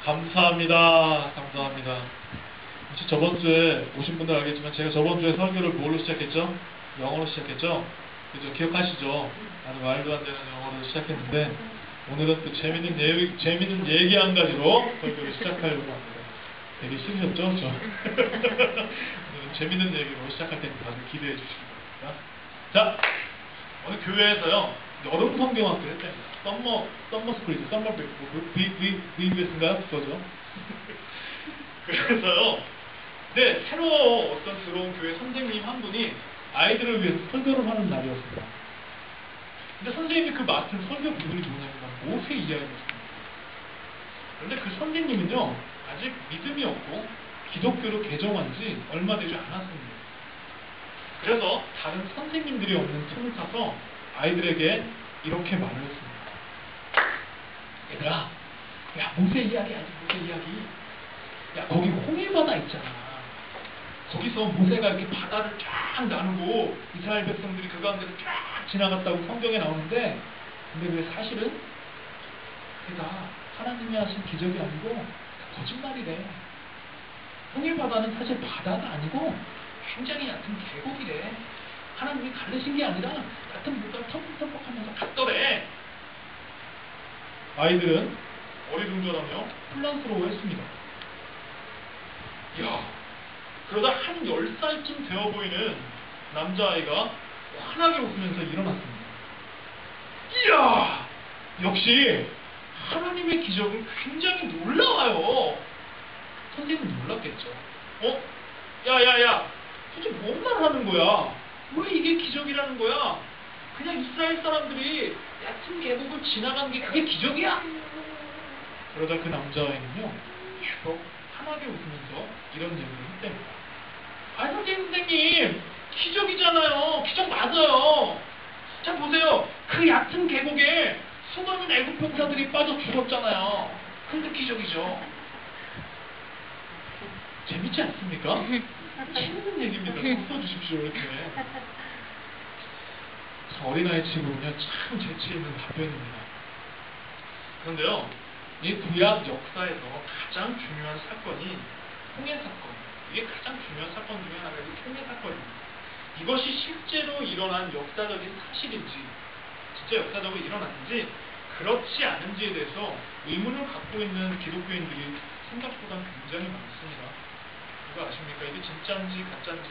감사합니다. 감사합니다. 혹시 저번 주에 오신 분들 알겠지만 제가 저번 주에 설교를 뭘로 시작했죠? 영어로 시작했죠? 그죠? 기억하시죠? 아주 말도 안 되는 영어로 시작했는데 오늘은 또 재밌는 얘기 한 가지로 설교를 시작하려고 합니다. 되게 싫으셨죠? 저? 오늘은 재밌는 얘기로 시작할 테니까 다들 기대해 주시기 바랍니다. 자, 오늘 교회에서요 여름 성경학교 했답니다. 썸머 스쿨이죠. 썸머 VBS인가요? 그거죠. 그래서요. 네, 새로 어떤 들어온 교회 선생님 한 분이 아이들을 위해서 설교를 하는 날이었습니다. 근데 선생님이 그 맡은 설교 부분이 뭐냐면 모세 이야기였습니다. 그런데 그 선생님은요 아직 믿음이 없고 기독교로 개종한 지 얼마 되지 않았습니다. 그래서 다른 선생님들이 없는 틈을 타서 아이들에게 이렇게 말을 했습니다. 얘들아, 야 모세 이야기 알지? 모세 이야기. 야 거기 홍해바다 있잖아. 거기서 모세가 이렇게 바다를 쫙 나누고 이스라엘 백성들이 그 가운데를 쫙 지나갔다고 성경에 나오는데, 근데 왜 사실은 그가 하나님이 하신 기적이 아니고 거짓말이래. 홍해바다는 사실 바다가 아니고 굉장히 얕은 계곡이래. 하나님이 가르신 게 아니라 같은 물가를 텀벅텀벅하면서 갔더래. 아이들은 어리둥절하며 혼란스러워했습니다. 야, 그러다 한 10살쯤 되어 보이는 남자아이가 환하게 웃으면서 일어났습니다. 이야, 역시 하나님의 기적은 굉장히 놀라워요. 선생님은 놀랐겠죠. 야야야, 도대체 뭔 말을 하는 거야? 왜 이게 기적이라는 거야? 그냥 이스라엘 사람들이 얕은 계곡을 지나간 게 그게 기적이야? 그러자 그 남자아이는요 계속 환하게 웃으면서 이런 얘기를 했답니다. 아 선생님, 기적이잖아요. 기적 맞아요. 자 보세요, 그 얕은 계곡에 수많은 애국 병사들이 빠져 죽었잖아요. 근데 기적이죠. 재밌지 않습니까? 재밌는 얘기입니다. 좀 써주십시오. 이렇게 어린아이 치고는요 참 재치있는 답변입니다. 그런데요, 이 구약 역사에서 가장 중요한 사건이 홍해 사건. 이게 가장 중요한 사건 중에 하나가 이 홍해 사건입니다. 이것이 실제로 일어난 역사적인 사실인지, 진짜 역사적으로 일어났는지 그렇지 않은지에 대해서 의문을 갖고 있는 기독교인들이 생각보다 굉장히 많습니다. 그거 아십니까? 이게 진짜인지 가짜인지.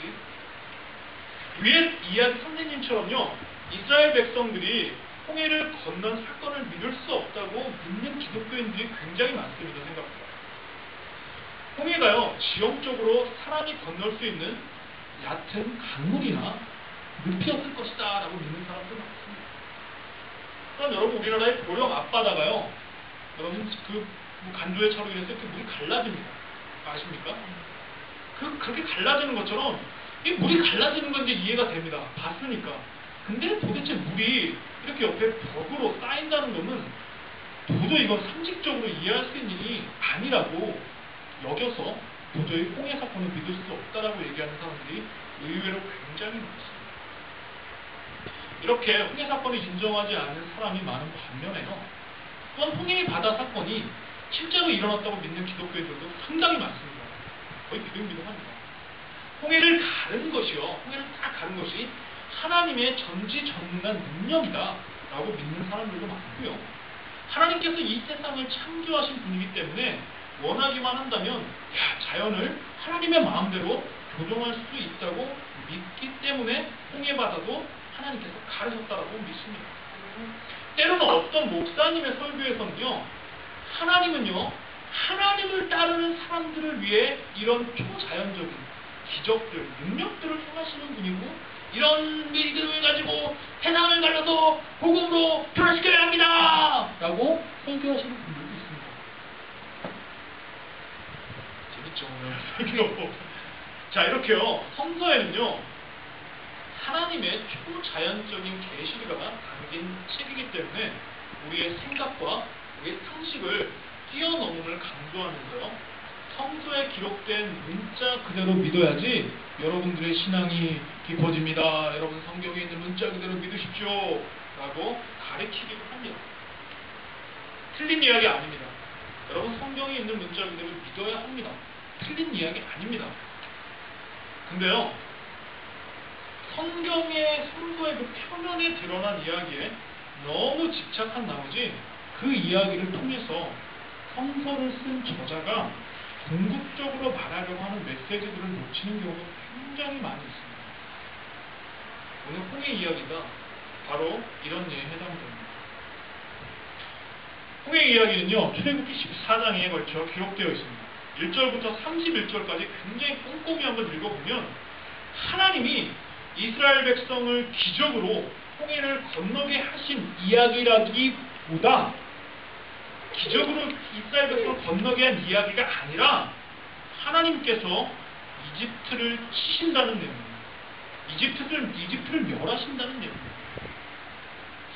위에 이야기 선생님처럼요 이스라엘 백성들이 홍해를 건넌 사건을 믿을 수 없다고 믿는 기독교인들이 굉장히 많습니다. 생각보다. 홍해가요 지형적으로 사람이 건널 수 있는 얕은 강물이나 늪이었을 것이다 라고 믿는 사람도 많습니다. 그럼 여러분, 우리나라의 고령 앞바다가요 여러분 그 간조의 차로 인해서 이렇게 물이 갈라집니다. 아십니까? 그렇게 갈라지는 것처럼 이 물이 갈라지는 건 이제 이해가 됩니다. 봤으니까. 근데 도대체 물이 이렇게 옆에 벽으로 쌓인다는 것은 도저히 이건 상식적으로 이해할 수 있는 일이 아니라고 여겨서 도저히 홍해 사건을 믿을 수 없다라고 얘기하는 사람들이 의외로 굉장히 많습니다. 이렇게 홍해 사건을 인정하지 않는 사람이 많은 반면에요, 또한 홍해 바다 사건이 실제로 일어났다고 믿는 기독교인들도 상당히 많습니다. 거의 비등비등합니다. 홍해를 가른 것이요, 홍해를 딱 가른 것이 하나님의 전지전능한 능력이다 라고 믿는 사람들도 많고요, 하나님께서 이 세상을 창조하신 분이기 때문에 원하기만 한다면 자연을 하나님의 마음대로 조종할 수 있다고 믿기 때문에 홍해바다도 하나님께서 가르셨다라고 믿습니다. 때로는 어떤 목사님의 설교에서는요, 하나님은요 하나님을 따르는 사람들을 위해 이런 초자연적인 기적들, 능력들을 행하시는 분이고 이런 믿음을 가지고 세상을 갈라서 복음으로 변화시켜야 합니다 라고 설교하시는 분들도 있습니다. 재밌죠 오늘. 자, 이렇게요 성서에는요 하나님의 초자연적인 계시가 담긴 책이기 때문에 우리의 생각과 우리의 상식을 뛰어넘음을 강조하면서요 성서에 기록된 문자 그대로 믿어야지 여러분들의 신앙이 깊어집니다. 여러분 성경에 있는 문자 그대로 믿으십시오 라고 가르치기도 합니다. 틀린 이야기 아닙니다. 여러분 성경에 있는 문자 그대로 믿어야 합니다. 틀린 이야기 아닙니다. 근데요, 성경의 성서의 그 표면에 드러난 이야기에 너무 집착한 나머지 그 이야기를 통해서 성서를 쓴 저자가 궁극적으로 말하려고 하는 메시지들을 놓치는 경우가 굉장히 많이 있습니다. 오늘 홍해 이야기가 바로 이런 예에 해당됩니다. 홍해 이야기는요, 출애굽기 14장에 걸쳐 기록되어 있습니다. 1절부터 31절까지 굉장히 꼼꼼히 한번 읽어보면 하나님이 이스라엘 백성을 기적으로 홍해를 건너게 하신 이야기라기보다 기적으로 이스라엘 백성을 건너게 한 이야기가 아니라 하나님께서 이집트를 치신다는 내용입니다. 이집트를 멸하신다는 내용입니다.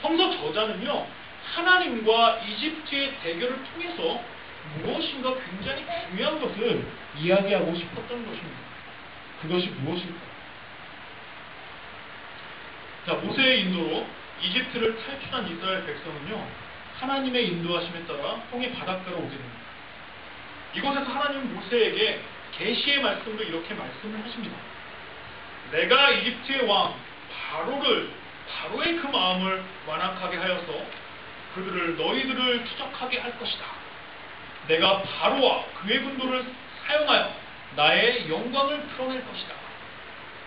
성서 저자는요, 하나님과 이집트의 대결을 통해서 무엇인가 굉장히 중요한 것을 이야기하고 싶었던 것입니다. 그것이 무엇일까? 자, 모세의 인도로 이집트를 탈출한 이스라엘 백성은요, 하나님의 인도하심에 따라 홍해 바닷가로 오게 됩니다. 이곳에서 하나님은 모세에게 계시의 말씀도 이렇게 말씀을 하십니다. 내가 이집트의 왕 바로의 그 마음을 완악하게 하여서 그들을 너희들을 추적하게 할 것이다. 내가 바로와 그의 군도를 사용하여 나의 영광을 드러낼 것이다.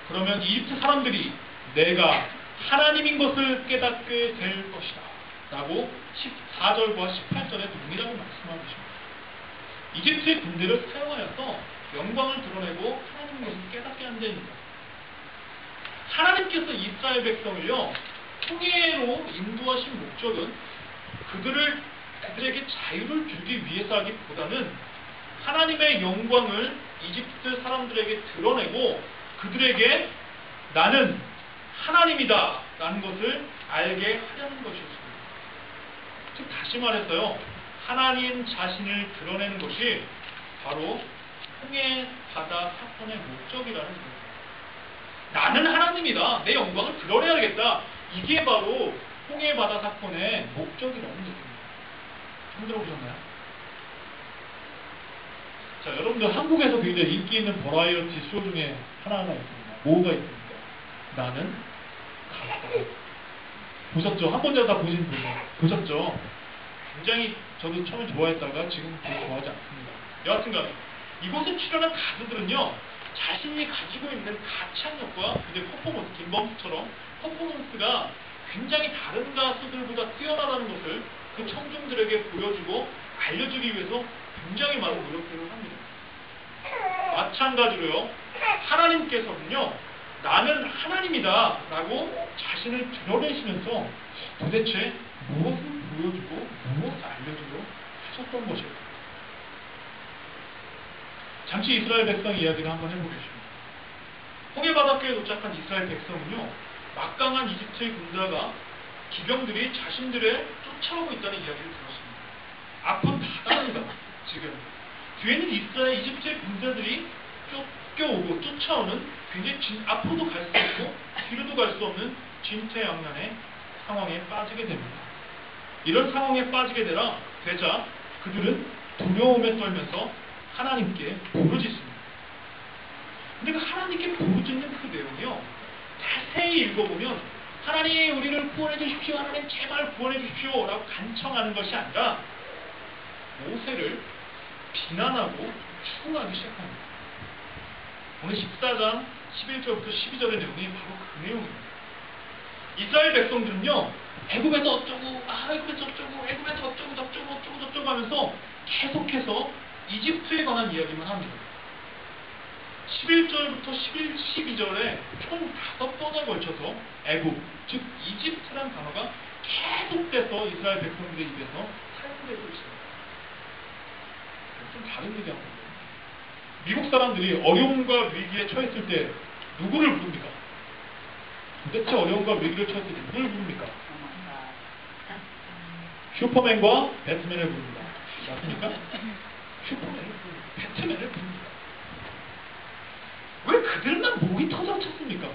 그러면 이집트 사람들이 내가 하나님인 것을 깨닫게 될 것이다. 라고 14절과 18절에 동일하게 말씀하고 있습니다. 이집트의 군대를 사용하여서 영광을 드러내고 하나님인 것을 깨닫게 한다입니다. 하나님께서 이스라엘 백성을요, 홍해로 인도하신 목적은 그들에게 자유를 주기 위해서하기보다는 하나님의 영광을 이집트 사람들에게 드러내고 그들에게 나는 하나님이다 라는 것을 알게 하려는 것이었습니다. 즉 다시 말해서요, 하나님 자신을 드러내는 것이 바로 홍해 바다 사건의 목적이라는 겁니다. 나는 하나님이다, 내 영광을 드러내야겠다, 이게 바로 홍해 바다 사건의 목적이라는 얘기입니다. 처음 들어보셨나요? 자, 여러분들 한국에서 굉장히 인기 있는 버라이어티 쇼 중에 하나가 있습니다. 뭐가 있습니까? 나는 가수다. 보셨죠? 한 번이라도 다 보신 분 보셨죠? 굉장히 저도 처음에 좋아했다가 지금 별로 좋아하지 않습니다. 여하튼간에 이곳에 출연한 가수들은요, 자신이 가지고 있는 가창력과 이제 퍼포먼스, 김범수처럼 퍼포먼스가 굉장히 다른 가수들보다 뛰어나다는 것을 그 청중들에게 보여주고 알려주기 위해서 굉장히 많은 노력들을 합니다. 마찬가지로요, 하나님께서는요, 나는 하나님이다 라고 자신을 드러내시면서 도대체 무엇을 보여주고 무엇을 알려주고 하셨던 것일까? 잠시 이스라엘 백성 이야기를 한번 해보겠습니다. 홍해 바닷가에 도착한 이스라엘 백성은요, 막강한 이집트의 군대가 기병들이 자신들을 쫓아오고 있다는 이야기를 들었습니다. 앞은 바다입니다. 지금 뒤에는 이집트의 군대들이 쫓겨오고 쫓아오는 굉장히 앞으로도 갈 수 없고 뒤로도 갈 수 없는 진퇴양난의 상황에 빠지게 됩니다. 이런 상황에 빠지게 되자 그들은 두려움에 떨면서 하나님께 부르짖습니다. 근데 그 하나님께 부르짖는 그 내용이요, 자세히 읽어보면 하나님 우리를 구원해 주십시오, 하나님 제발 구원해 주십시오 라고 간청하는 것이 아니라 모세를 비난하고 추궁하기 시작합니다. 오늘 14장 11절부터 12절의 내용이 바로 그 내용입니다. 이스라엘 백성들은요, 애굽에서 어쩌고, 애굽에서 어쩌고, 애굽에서 어쩌고 저쩌고 하면서 계속해서 이집트에 관한 이야기만 합니다. 11절부터 12절에 총 5번에 걸쳐서 애굽, 즉 이집트란 단어가 계속돼서 이스라엘 백성들의 입에서 사용되고 있습니다. 좀 다른 얘기합니다. 미국 사람들이 어려움과 위기에 처했을 때 누구를 부릅니까? 도대체 어려움과 위기를 처했을 때 누구를 부릅니까? 슈퍼맨과 배트맨을 부릅니다. 맞습니까? 슈퍼맨을 부릅니다. 배트맨을 부릅니다. 왜 그들만 목이 터져 쳤습니까?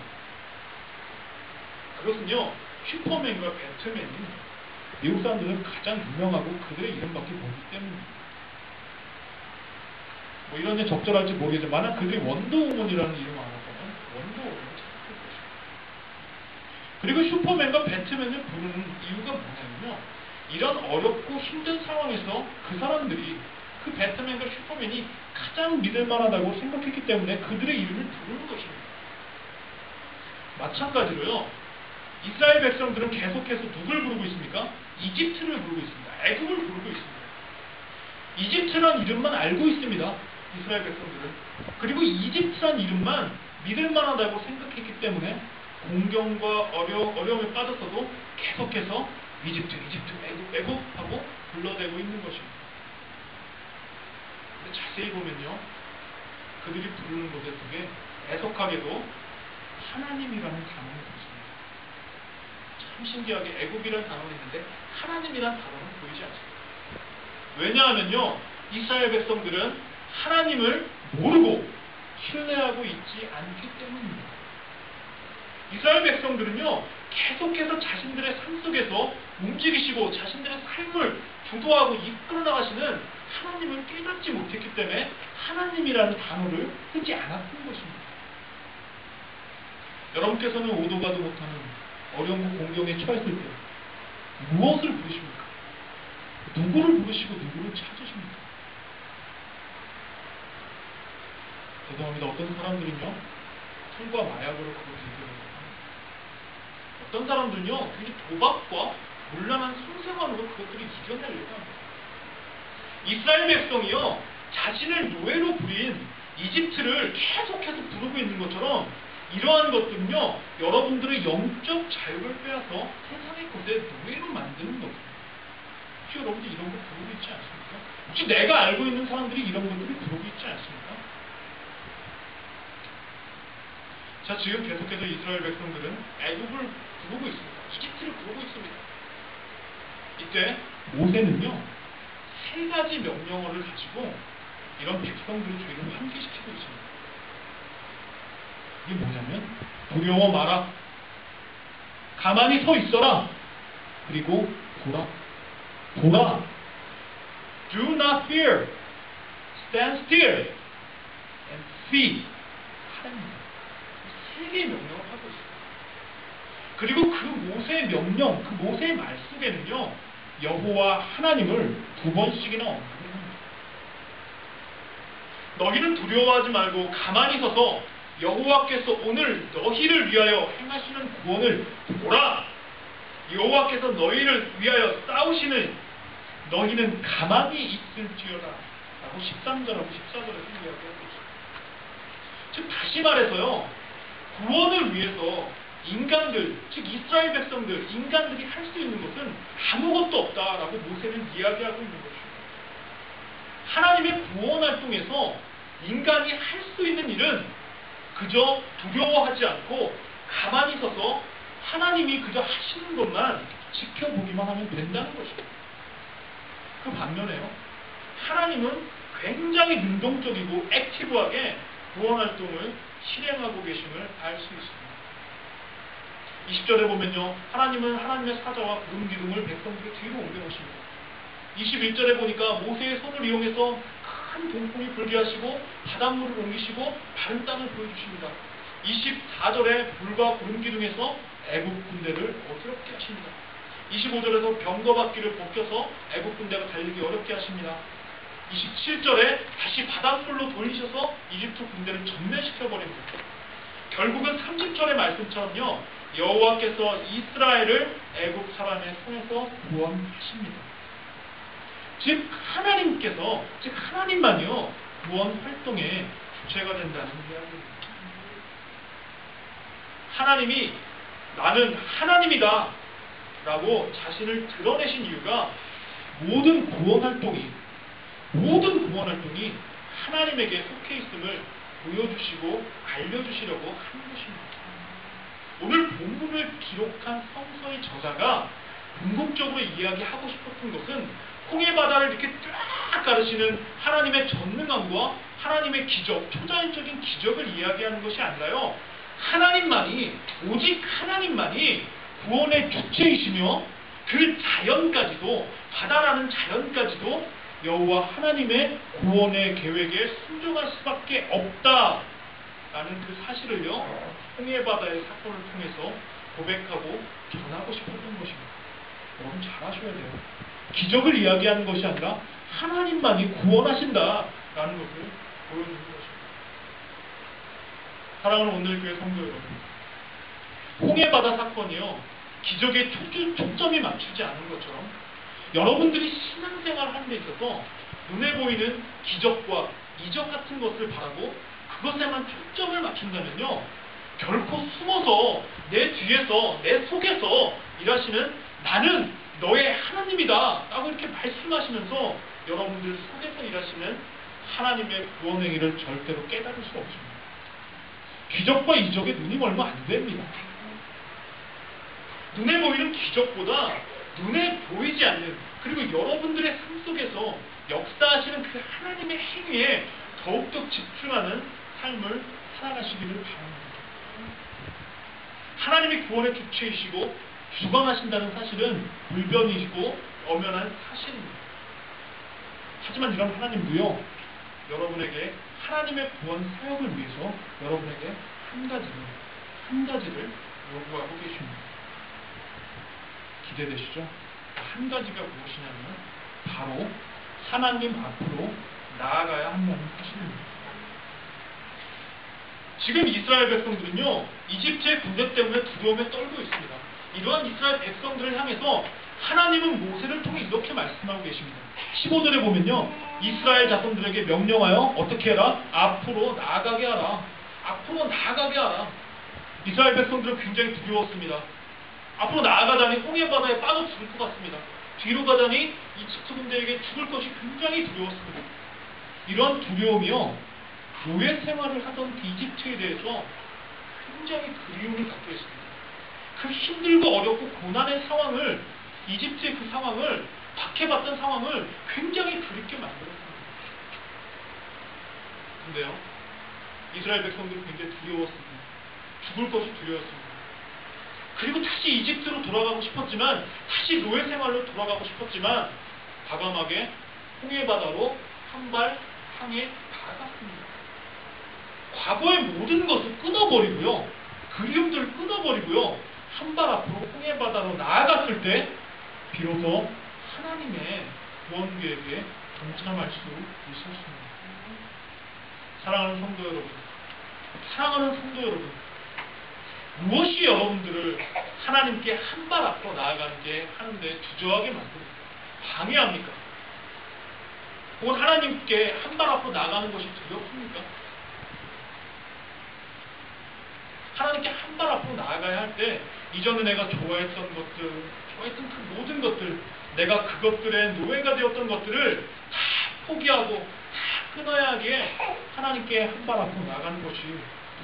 그것은요, 슈퍼맨과 배트맨이 미국 사람들은 가장 유명하고 그들의 이름밖에 모르기 때문입니다. 뭐 이런 게 적절할지 모르겠지만 만약 그들이 원더우먼이라는 이름을 알았다면 원더우먼을 찾았을 것입니다. 그리고 슈퍼맨과 배트맨을 부르는 이유가 뭐냐면요, 이런 어렵고 힘든 상황에서 그 사람들이 그 배트맨과 슈퍼맨이 가장 믿을만하다고 생각했기 때문에 그들의 이름을 부르는 것입니다. 마찬가지로요, 이스라엘 백성들은 계속해서 누굴 부르고 있습니까? 이집트를 부르고 있습니다. 애굽을 부르고 있습니다. 이집트란 이름만 알고 있습니다. 이스라엘 백성들은. 그리고 이집트란 이름만 믿을만하다고 생각했기 때문에 공경과 어려움에 빠졌어도 계속해서 이집트, 애굽 하고 불러대고 있는 것입니다. 근데 자세히 보면요, 그들이 부르는 곳에 속에 애석하게도 하나님이라는 단어가 있습니다. 참 신기하게 애굽이라는 단어가 있는데 하나님이라는 단어는 보이지 않습니다. 왜냐하면요, 이스라엘 백성들은 하나님을 모르고 신뢰하고 있지 않기 때문입니다. 이스라엘 백성들은요, 계속해서 자신들의 삶 속에서 움직이시고 자신들의 삶을 주도하고 이끌어 나가시는 하나님을 깨닫지 못했기 때문에 하나님이라는 단어를 쓰지 않았던 것입니다. 여러분께서는 오도 가도 못하는 어려운 공경에 처했을 때 무엇을 부르십니까? 누구를 부르시고 누구를 찾으십니까? 죄송합니다. 어떤 사람들은요, 술과 마약으로 그걸 해결해요. 어떤 사람들은요, 굉장히 도박과 곤란한 성생활으로 그것들을 이겨내려고 합니다. 이스라엘 백성이요, 자신을 노예로 부린 이집트를 계속해서 부르고 있는 것처럼 이러한 것들은요, 여러분들의 영적 자유를 빼앗아 세상의 것에 노예로 만드는 것입니다. 혹시 여러분들 이런 거 부르고 있지 않습니까? 혹시 내가 알고 있는 사람들이 이런 것들을 부르고 있지 않습니까? 자, 지금 계속해서 이스라엘 백성들은 애굽을 부르고 있습니다. 이집트를 부르고 있습니다. 이때 모세는요, 세 가지 명령어를 가지고 이런 백성들의 죄를 환기시키고 있습니다. 이게 뭐냐면, 두려워 마라, 가만히 서 있어라, 그리고 보라. Do not fear, stand still, and see. 하나입니다. 세 개의 명령을 하고 있습니다. 그리고 그 모세의 명령, 그 모세의 말 속에는요, 여호와 하나님을 2번씩이나 언급합니다. 너희는 두려워하지 말고 가만히 서서 여호와께서 오늘 너희를 위하여 행하시는 구원을 보라. 여호와께서 너희를 위하여 싸우시는 너희는 가만히 있을지어다 라고 13절하고 14절에 이야기하고 있습니다. 즉 다시 말해서요, 구원을 위해서 인간들, 즉 이스라엘 백성들, 인간들이 할 수 있는 것은 아무것도 없다라고 모세는 이야기하고 있는 것입니다. 하나님의 구원 활동에서 인간이 할 수 있는 일은 그저 두려워하지 않고 가만히 서서 하나님이 그저 하시는 것만 지켜보기만 하면 된다는 것입니다. 그 반면에요, 하나님은 굉장히 능동적이고 액티브하게 구원 활동을 실행하고 계심을 알 수 있습니다. 20절에 보면요, 하나님은 하나님의 사자와 구름 기둥을 백성들의 뒤로 옮겨놓으십니다. 21절에 보니까 모세의 손을 이용해서 큰 동풍이 불게 하시고 바닷물을 옮기시고 다른 땅을 보여주십니다. 24절에 불과 구름 기둥에서 애굽 군대를 어지럽게 하십니다. 25절에서 병거바퀴를 벗겨서 애굽 군대가 달리기 어렵게 하십니다. 27절에 다시 바닷물로 돌리셔서 이집트 군대를 전멸시켜버립니다. 결국은 30절의 말씀처럼요, 여호와께서 이스라엘을 애굽 사람의 손에서 구원하십니다. 즉 하나님께서, 즉 하나님만이요, 구원 활동의 주체가 된다는 이야기입니다. 하나님이 나는 하나님이다 라고 자신을 드러내신 이유가 모든 구원 활동이 하나님에게 속해 있음을 보여주시고 알려주시려고 하는 것입니다. 오늘 본문을 기록한 성서의 저자가 궁극적으로 이야기하고 싶었던 것은 홍해 바다를 이렇게 쫙 가르시는 하나님의 전능함과 하나님의 기적, 초자연적인 기적을 이야기하는 것이 아니라요, 하나님만이, 오직 하나님만이 구원의 주체이시며 그 자연까지도, 바다라는 자연까지도 여호와 하나님의 구원의 계획에 순종할 수밖에 없다라는 그 사실을요, 홍해바다의 사건을 통해서 고백하고 전하고 싶었던 것입니다. 여러분 잘 아셔야 돼요. 기적을 이야기하는 것이 아니라 하나님만이 구원하신다라는 것을 보여주는 것입니다. 사랑하는 오늘 교회 성도 여러분, 홍해바다 사건이요, 기적에 초점이 맞추지 않은 것처럼 여러분들이 신앙생활 하는 데 있어서 눈에 보이는 기적과 이적 같은 것을 바라고 그것에만 초점을 맞춘다면요, 결코 숨어서 내 뒤에서 내 속에서 일하시는 나는 너의 하나님이다 라고 이렇게 말씀하시면서 여러분들 속에서 일하시는 하나님의 구원 행위를 절대로 깨달을 수 없습니다. 기적과 이적에 눈이 멀면 안 됩니다. 눈에 보이는 기적보다 눈에 보이지 않는, 그리고 여러분들의 삶 속에서 역사하시는 그 하나님의 행위에 더욱더 집중하는 삶을 살아가시기를 바랍니다. 하나님이 구원의 주체이시고 주관하신다는 사실은 불변이시고 엄연한 사실입니다. 하지만 이런 하나님도요, 여러분에게 하나님의 구원 사역을 위해서 여러분에게 한 가지를 요구하고 계십니다. 기대되시죠? 한 가지가 무엇이냐면 바로 하나님 앞으로 나아가야 한다는 사실입니다. 지금 이스라엘 백성들은요, 이집트의 군대 때문에 두려움에 떨고 있습니다. 이러한 이스라엘 백성들을 향해서 하나님은 모세를 통해 이렇게 말씀하고 계십니다. 15절에 보면요, 이스라엘 자손들에게 명령하여 어떻게 해라? 앞으로 나아가게 하라. 앞으로 나아가게 하라. 이스라엘 백성들은 굉장히 두려웠습니다. 앞으로 나아가자니 홍해바다에 빠져 죽을 것 같습니다. 뒤로 가자니 이집트 군대에게 죽을 것이 굉장히 두려웠습니다. 이런 두려움이요, 교회 생활을 하던 그 이집트에 대해서 굉장히 그리움을 갖고 있습니다. 그 힘들고 어렵고 고난의 상황을, 이집트의 그 상황을, 박해받던 상황을 굉장히 그립게 만들었습니다. 근데요, 이스라엘 백성들은 굉장히 두려웠습니다. 죽을 것이 두려웠습니다. 그리고 다시 이집트로 돌아가고 싶었지만, 다시 노예 생활로 돌아가고 싶었지만, 과감하게 홍해바다로 한 발 향해 나아갔습니다. 과거의 모든 것을 끊어버리고요, 그리움들을 끊어버리고요, 한 발 앞으로 홍해바다로 나아갔을 때 비로소 하나님의 구원 계획에 동참할 수 있었습니다. 사랑하는 성도 여러분, 무엇이 여러분들을 하나님께 한 발 앞으로 나아가게 하는데 주저하게 만듭니까? 방해합니까? 혹은 하나님께 한 발 앞으로 나가는 것이 두렵습니까? 하나님께 한 발 앞으로 나아가야 할 때, 이전에 내가 좋아했던 그 모든 것들, 내가 그것들의 노예가 되었던 것들을 다 포기하고 다 끊어야 하기에 하나님께 한 발 앞으로 나가는 것이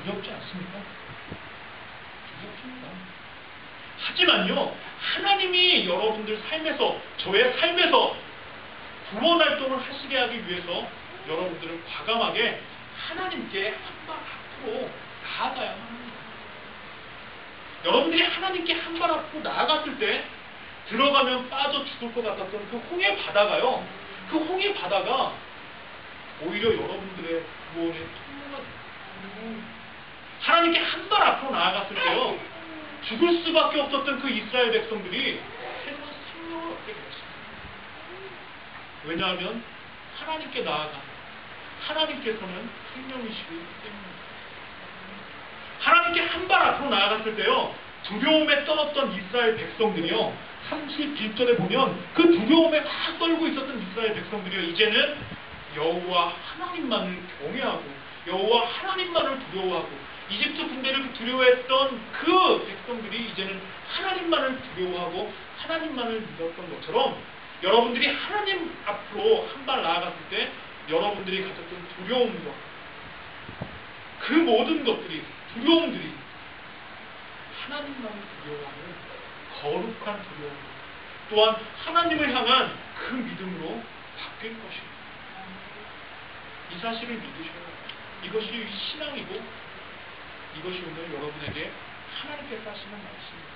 두렵지 않습니까? 두렵습니다. 하지만요, 하나님이 여러분들 삶에서, 저의 삶에서 구원 활동을 하시게 하기 위해서 여러분들은 과감하게 하나님께 한 발 앞으로 나아가야만 합니다. 여러분들이 하나님께 한 발 앞으로 나아갔을 때 들어가면 빠져 죽을 것 같았던 그 홍해 바다가요, 그 홍해 바다가 오히려 여러분들의 구원의 통로가 됩니다. 하나님께 한 발 앞으로 나아갔을 때요, 죽을 수밖에 없었던 그 이스라엘 백성들이 새로운 생명을 얻게 되었습니다. 왜냐하면 하나님께 나아간 하나님께서는 생명이시기 때문입니다. 하나님께 한 발 앞으로 나아갔을 때요, 두려움에 떨었던 이스라엘 백성들이요, 31절에 보면 그 두려움에 막 떨고 있었던 이스라엘 백성들이요, 이제는 여호와 하나님만을 경외하고 여호와 하나님만을 두려워하고, 이집트 군대를 두려워했던 그 백성들이 이제는 하나님만을 두려워하고 하나님만을 믿었던 것처럼, 여러분들이 하나님 앞으로 한 발 나아갔을 때 여러분들이 가졌던 두려움과 그 모든 것들이, 두려움들이 하나님만을 두려워하는 거룩한 두려움, 또한 하나님을 향한 그 믿음으로 바뀔 것입니다. 이 사실을 믿으셔야 합니다. 이것이 신앙이고 이것이 오늘 여러분에게 하나님께서 하시는 말씀입니다.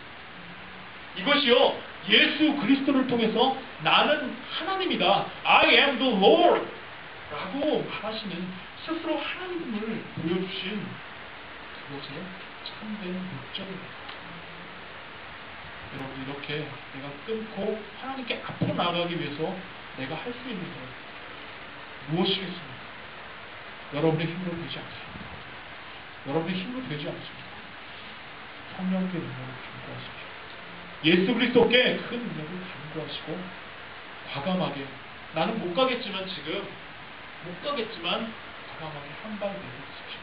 이것이요, 예수 그리스도를 통해서 나는 하나님이다, I am the Lord 라고 말하시는 스스로 하나님을 보여주신 그것의 참된 목적입니다. 여러분, 이렇게 내가 끊고 하나님께 앞으로 나아가기 위해서 내가 할 수 있는 것 무엇이겠습니까? 여러분의 힘으로 되지 않습니다. 여러분의 힘으로 되지 않습니다. 성령께 능력을 간구하십시오. 예수 그리스도께 큰 능력을 간구하시고 과감하게, 나는 못 가겠지만 지금 못 가겠지만 과감하게 한 발 내딛으십시오.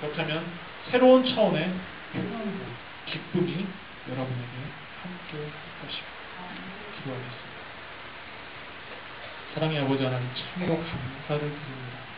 그렇다면 새로운 차원의 평안과 기쁨이 여러분에게 함께 할 것입니다. 기도하겠습니다. 사랑의 아버지 하나님, 참으로 감사를 드립니다.